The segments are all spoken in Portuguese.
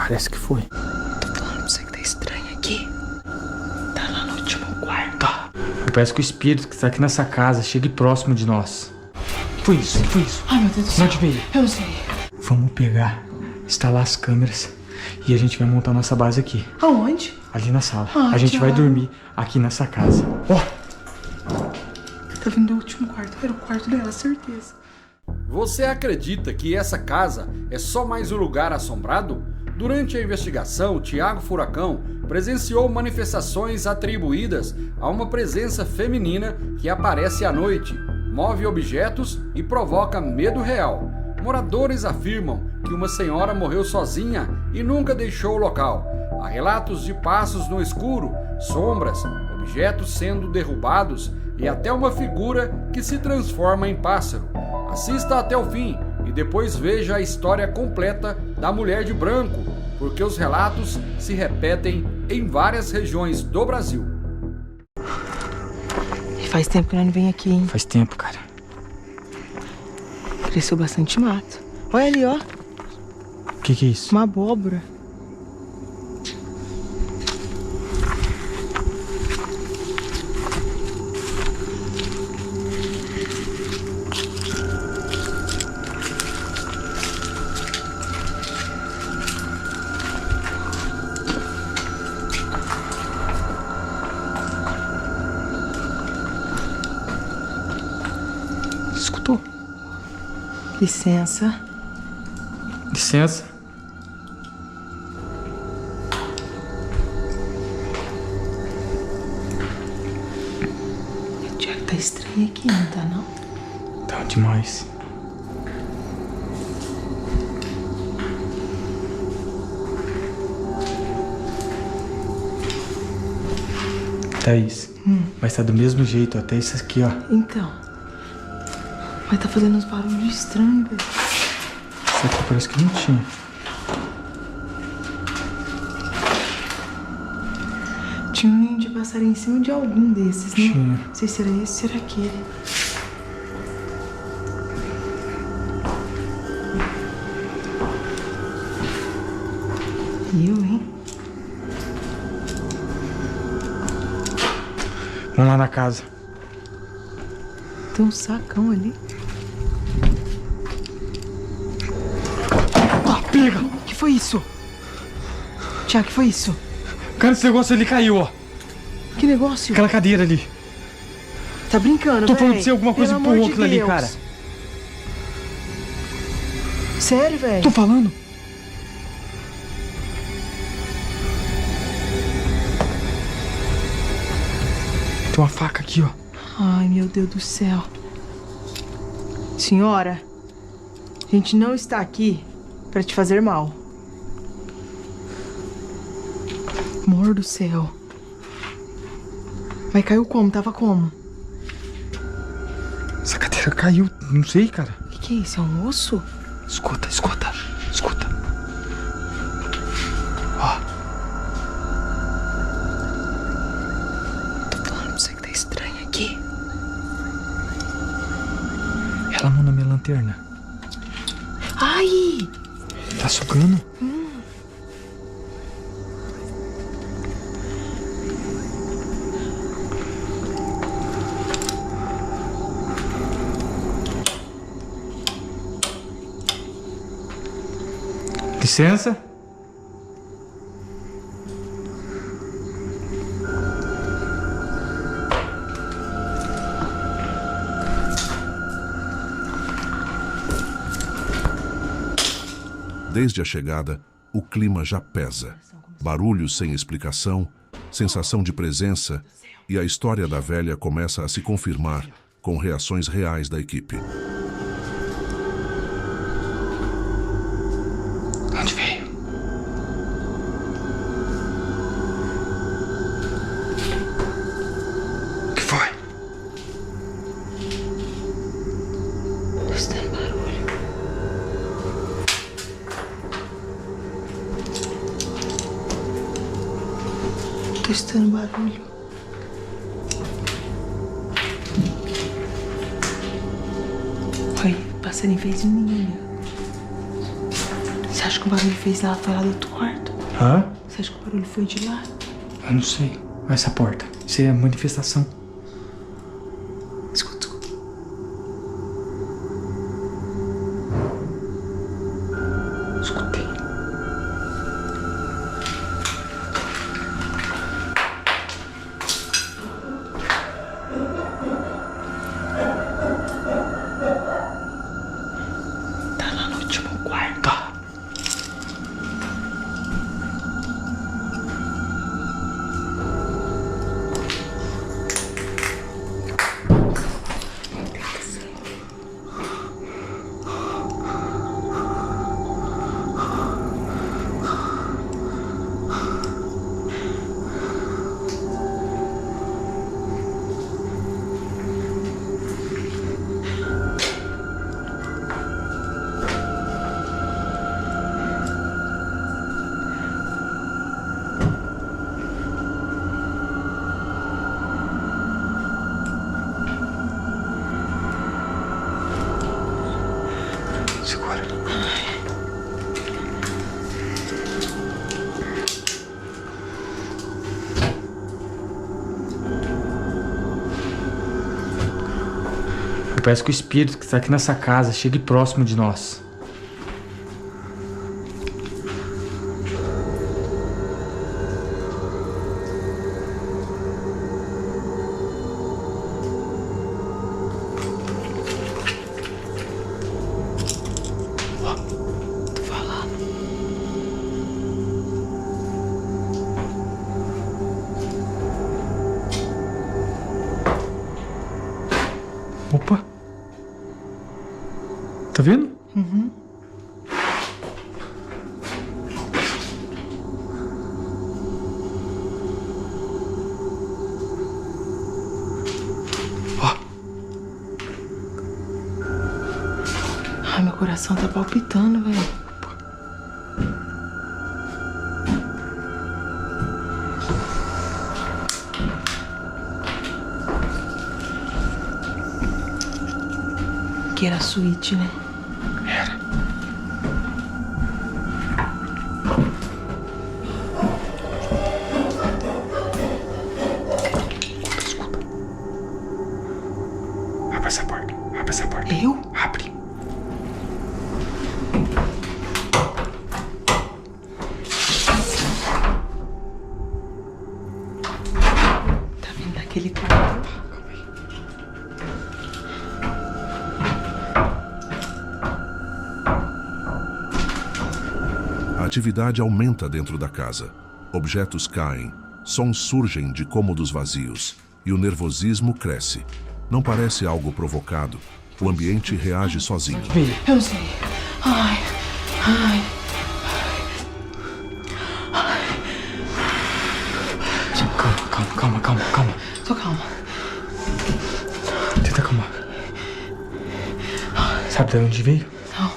Parece que foi. Tô falando pra você que tá estranho aqui. Tá lá no último quarto. Tá. Parece que o espírito que tá aqui nessa casa chegue próximo de nós. Foi isso, foi isso. Ai, meu Deus do céu. Onde veio? Eu não sei. Vamos pegar, instalar as câmeras e a gente vai montar nossa base aqui. Aonde? Ali na sala. Ah, a gente vai Thiago. dormir aqui nessa casa. Ó! Tá vindo do último quarto. Era o quarto dela, certeza. Você acredita que essa casa é só mais um lugar assombrado? Durante a investigação, Thiago Furacão presenciou manifestações atribuídas a uma presença feminina que aparece à noite, move objetos e provoca medo real. Moradores afirmam que uma senhora morreu sozinha e nunca deixou o local. Há relatos de passos no escuro, sombras, objetos sendo derrubados e até uma figura que se transforma em pássaro. Assista até o fim e depois veja a história completa da mulher de branco, porque os relatos se repetem em várias regiões do Brasil. Faz tempo que nós não vem aqui, hein? Faz tempo, cara. Cresceu bastante mato. Olha ali, ó. O que é isso? Uma abóbora. Escutou? Licença. Licença. O Thiago tá estranho aqui, não tá, não? Tá demais. Thaís, mas tá do mesmo jeito, até isso aqui, ó. Então. Mas tá fazendo uns barulhos estranhos, velho. Isso aqui parece que não tinha. Tinha um ninho de passarinho em cima de algum desses, né? Tinha. Não sei se era esse ou se era aquele. Eu, hein? Vamos lá na casa. Tem um sacão ali. Ah, pega! O que foi isso? Tiago, o que foi isso? Cara, esse negócio ali caiu, ó. Que negócio? Aquela cadeira ali. Tá brincando, Tô falando véi? pra você, alguma coisa Pelo empurrou amor de aquilo ali, Deus. cara. Sério, velho? Tô falando. Tem uma faca aqui, ó. Ai, meu Deus do céu. Senhora, a gente não está aqui pra te fazer mal. Amor do céu. Mas caiu como? Tava como? Essa cadeira caiu, não sei, cara. O que é isso? É um osso? Escuta, escuta, escuta. Ó, Tô falando pra você que tá estranho aqui. ela mão na minha lanterna. Ai! Tá sugando? Licença. Desde a chegada, o clima já pesa. Barulhos sem explicação, sensação de presença, e a história da velha começa a se confirmar com reações reais da equipe. Onde veio? O que foi? Tô escutando barulho. Tô escutando barulho. Olha, o passarinho fez um ninho. Você acha que o barulho fez lá, foi lá do outro quarto? Hã? Você acha que o barulho foi de lá? Eu não sei. Olha essa porta. Isso é manifestação. Escuta, escuta. Escutei. Tá lá no último quarto. Tá. Segura. Eu peço que o espírito que está aqui nessa casa chegue próximo de nós. Tô falando. Opa! Tá vendo? Uhum. Ó, Ai, meu coração tá palpitando, velho. Que era a suíte, né? era. Escuta. Abre essa porta. Abre essa porta. Eu? Abre. Tá vindo daquele quarto. Calma aí. A atividade aumenta dentro da casa. Objetos caem, sons surgem de cômodos vazios e o nervosismo cresce. Não parece algo provocado. O ambiente reage sozinho. Veio. Eu não sei. Ai, ai. Calma. Tô calma. Tenta acalmar. Sabe de onde veio? Não.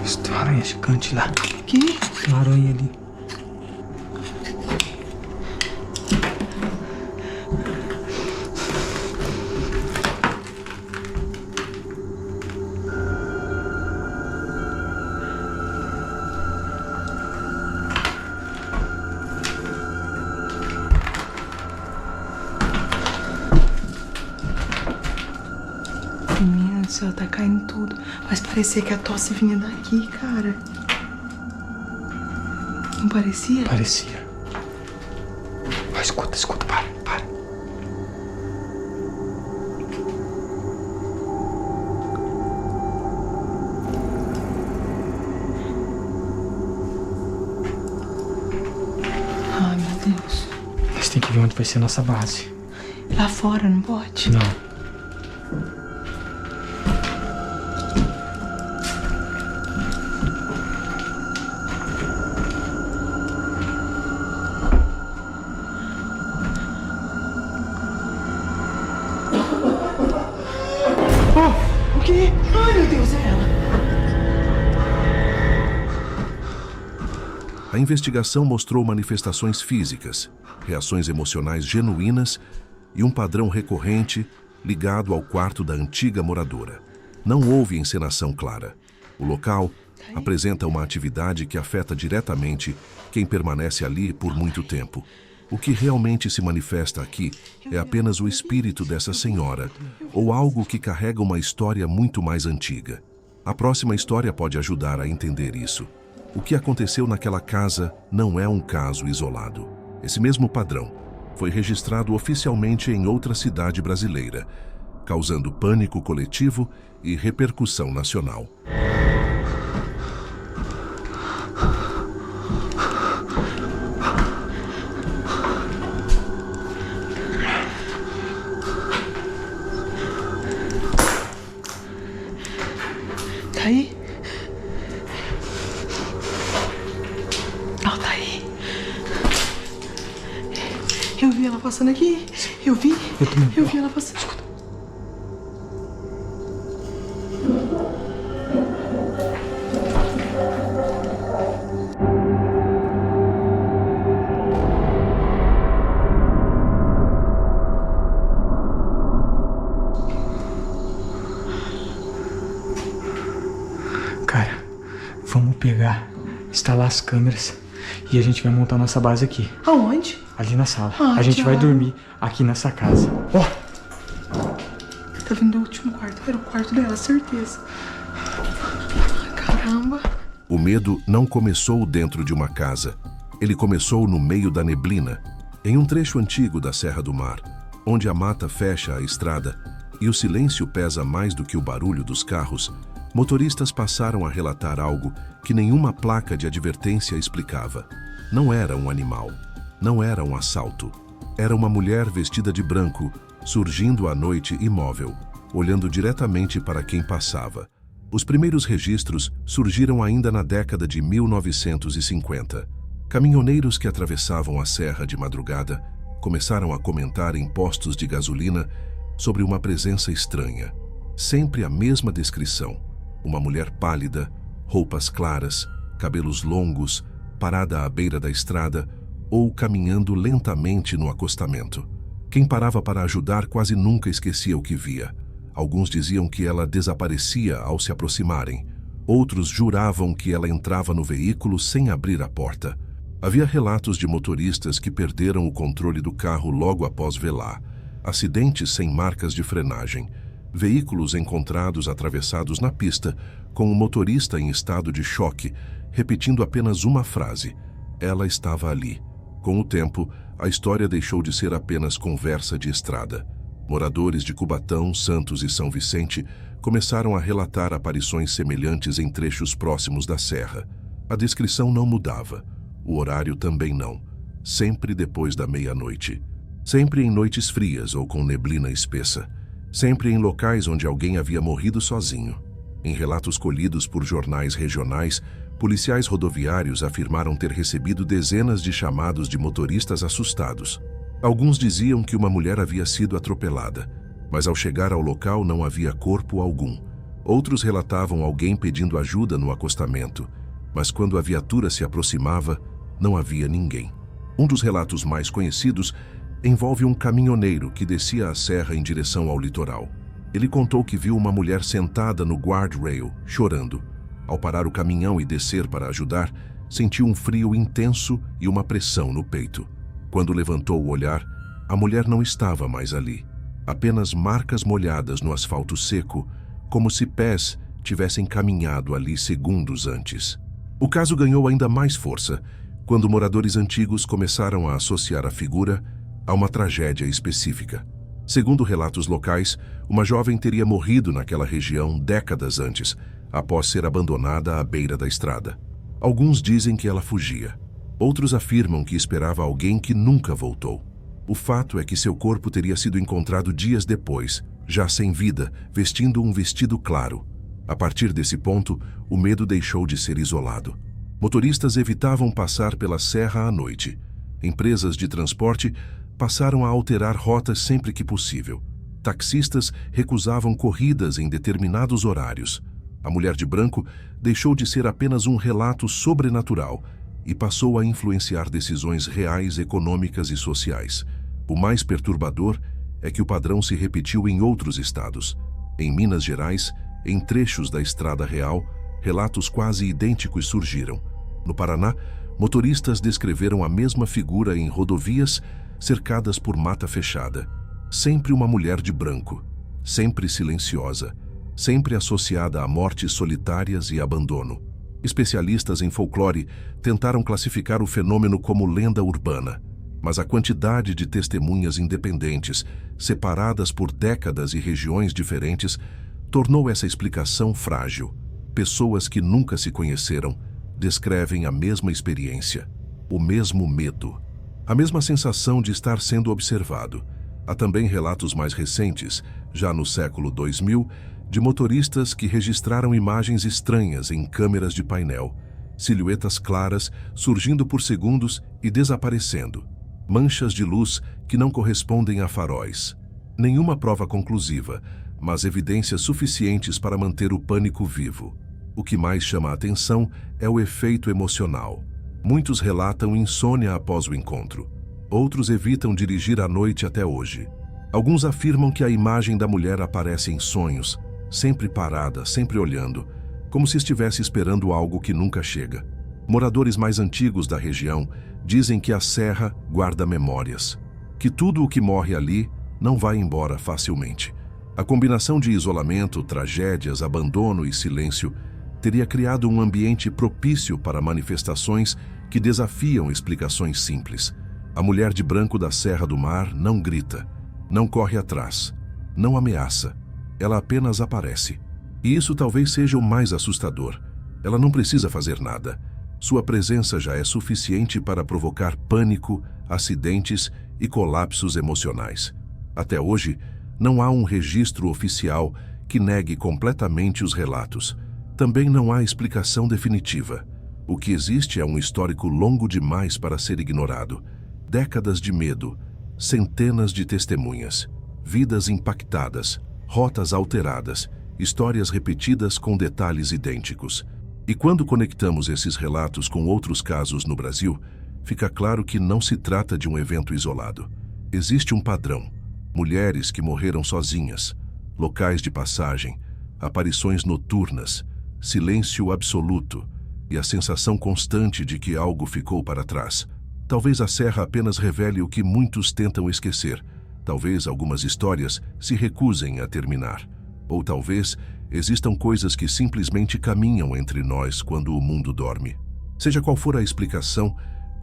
Isso, tem uma aranha gigante lá. Que? Tem uma aranha ali. Menina do céu, tá caindo tudo. Mas parecia que a tosse vinha daqui, cara. Não parecia? Parecia. Ó, escuta, para. Ai, meu Deus. Nós tem que ver onde vai ser a nossa base. Lá fora, não pode? Não. O quê? Ai, meu Deus, é ela. A investigação mostrou manifestações físicas, reações emocionais genuínas e um padrão recorrente ligado ao quarto da antiga moradora. Não houve encenação clara. O local apresenta uma atividade que afeta diretamente quem permanece ali por muito tempo. O que realmente se manifesta aqui é apenas o espírito dessa senhora ou algo que carrega uma história muito mais antiga. A próxima história pode ajudar a entender isso. O que aconteceu naquela casa não é um caso isolado. Esse mesmo padrão foi registrado oficialmente em outra cidade brasileira, causando pânico coletivo e repercussão nacional. Tá aí? Ela tá aí. Eu vi ela passando aqui. Eu vi ela passando. Escuta. Cara, vamos pegar, instalar as câmeras e a gente vai montar nossa base aqui, Aonde? ali na sala. Ah, A gente vai Thiago. dormir aqui nessa casa. Ó, Tá vindo do último quarto. Era o quarto dela, certeza. Caramba. O medo não começou dentro de uma casa. Ele começou no meio da neblina, em um trecho antigo da Serra do Mar, onde a mata fecha a estrada e o silêncio pesa mais do que o barulho dos carros. Motoristas passaram a relatar algo que nenhuma placa de advertência explicava. Não era um animal, não era um assalto. Era uma mulher vestida de branco, surgindo à noite imóvel, olhando diretamente para quem passava. Os primeiros registros surgiram ainda na década de 1950. Caminhoneiros que atravessavam a serra de madrugada começaram a comentar em postos de gasolina sobre uma presença estranha. Sempre a mesma descrição. Uma mulher pálida, roupas claras, cabelos longos, parada à beira da estrada ou caminhando lentamente no acostamento. Quem parava para ajudar quase nunca esquecia o que via. Alguns diziam que ela desaparecia ao se aproximarem. Outros juravam que ela entrava no veículo sem abrir a porta. Havia relatos de motoristas que perderam o controle do carro logo após velar. Acidentes sem marcas de frenagem. Veículos encontrados atravessados na pista, com o motorista em estado de choque, repetindo apenas uma frase: ela estava ali. Com o tempo, a história deixou de ser apenas conversa de estrada. Moradores de Cubatão, Santos e São Vicente começaram a relatar aparições semelhantes em trechos próximos da serra. A descrição não mudava. O horário também não. Sempre depois da meia-noite. Sempre em noites frias ou com neblina espessa. Sempre em locais onde alguém havia morrido sozinho. Em relatos colhidos por jornais regionais, policiais rodoviários afirmaram ter recebido dezenas de chamados de motoristas assustados. Alguns diziam que uma mulher havia sido atropelada, mas ao chegar ao local não havia corpo algum. Outros relatavam alguém pedindo ajuda no acostamento, mas quando a viatura se aproximava, não havia ninguém. Um dos relatos mais conhecidos envolve um caminhoneiro que descia a serra em direção ao litoral. Ele contou que viu uma mulher sentada no guardrail, chorando. Ao parar o caminhão e descer para ajudar, sentiu um frio intenso e uma pressão no peito. Quando levantou o olhar, a mulher não estava mais ali. Apenas marcas molhadas no asfalto seco, como se pés tivessem caminhado ali segundos antes. O caso ganhou ainda mais força quando moradores antigos começaram a associar a figura a uma tragédia específica. Segundo relatos locais, uma jovem teria morrido naquela região décadas antes, após ser abandonada à beira da estrada. Alguns dizem que ela fugia. Outros afirmam que esperava alguém que nunca voltou. O fato é que seu corpo teria sido encontrado dias depois, já sem vida, vestindo um vestido claro. A partir desse ponto, o medo deixou de ser isolado. Motoristas evitavam passar pela serra à noite. Empresas de transporte passaram a alterar rotas sempre que possível. Taxistas recusavam corridas em determinados horários. A mulher de branco deixou de ser apenas um relato sobrenatural e passou a influenciar decisões reais econômicas e sociais. O mais perturbador é que o padrão se repetiu em outros estados. Em Minas Gerais, em trechos da Estrada Real, relatos quase idênticos surgiram. No Paraná, motoristas descreveram a mesma figura em rodovias cercadas por mata fechada. Sempre uma mulher de branco, sempre silenciosa, sempre associada a mortes solitárias e abandono. Especialistas em folclore tentaram classificar o fenômeno como lenda urbana, mas a quantidade de testemunhas independentes, separadas por décadas e regiões diferentes, tornou essa explicação frágil. Pessoas que nunca se conheceram descrevem a mesma experiência, o mesmo medo, a mesma sensação de estar sendo observado. Há também relatos mais recentes, já no século 2000, de motoristas que registraram imagens estranhas em câmeras de painel, silhuetas claras surgindo por segundos e desaparecendo, manchas de luz que não correspondem a faróis. Nenhuma prova conclusiva, mas evidências suficientes para manter o pânico vivo. O que mais chama a atenção é o efeito emocional. Muitos relatam insônia após o encontro. Outros evitam dirigir à noite até hoje. Alguns afirmam que a imagem da mulher aparece em sonhos, sempre parada, sempre olhando, como se estivesse esperando algo que nunca chega. Moradores mais antigos da região dizem que a serra guarda memórias, que tudo o que morre ali não vai embora facilmente. A combinação de isolamento, tragédias, abandono e silêncio teria criado um ambiente propício para manifestações que desafiam explicações simples. A mulher de branco da Serra do Mar não grita, não corre atrás, não ameaça. Ela apenas aparece. E isso talvez seja o mais assustador. Ela não precisa fazer nada. Sua presença já é suficiente para provocar pânico, acidentes e colapsos emocionais. Até hoje, não há um registro oficial que negue completamente os relatos. Também não há explicação definitiva. O que existe é um histórico longo demais para ser ignorado. Décadas de medo, centenas de testemunhas, vidas impactadas, rotas alteradas, histórias repetidas com detalhes idênticos. E quando conectamos esses relatos com outros casos no Brasil, fica claro que não se trata de um evento isolado. Existe um padrão. Mulheres que morreram sozinhas, locais de passagem, aparições noturnas, silêncio absoluto e a sensação constante de que algo ficou para trás. Talvez a Serra apenas revele o que muitos tentam esquecer. Talvez algumas histórias se recusem a terminar. Ou talvez existam coisas que simplesmente caminham entre nós quando o mundo dorme. Seja qual for a explicação,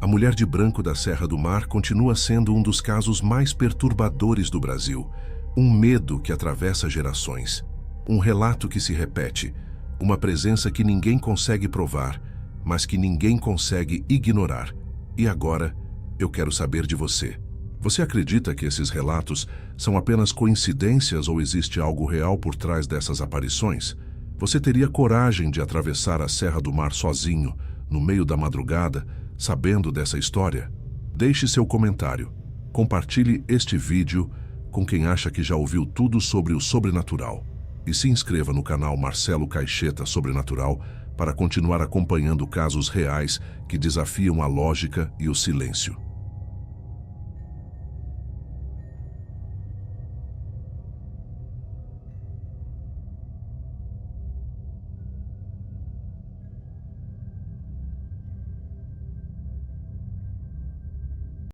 a mulher de branco da Serra do Mar continua sendo um dos casos mais perturbadores do Brasil. Um medo que atravessa gerações. Um relato que se repete. Uma presença que ninguém consegue provar, mas que ninguém consegue ignorar. E agora, eu quero saber de você. Você acredita que esses relatos são apenas coincidências ou existe algo real por trás dessas aparições? Você teria coragem de atravessar a Serra do Mar sozinho, no meio da madrugada, sabendo dessa história? Deixe seu comentário. Compartilhe este vídeo com quem acha que já ouviu tudo sobre o sobrenatural. E se inscreva no canal Marcelo Caixeta Sobrenatural para continuar acompanhando casos reais que desafiam a lógica e o silêncio.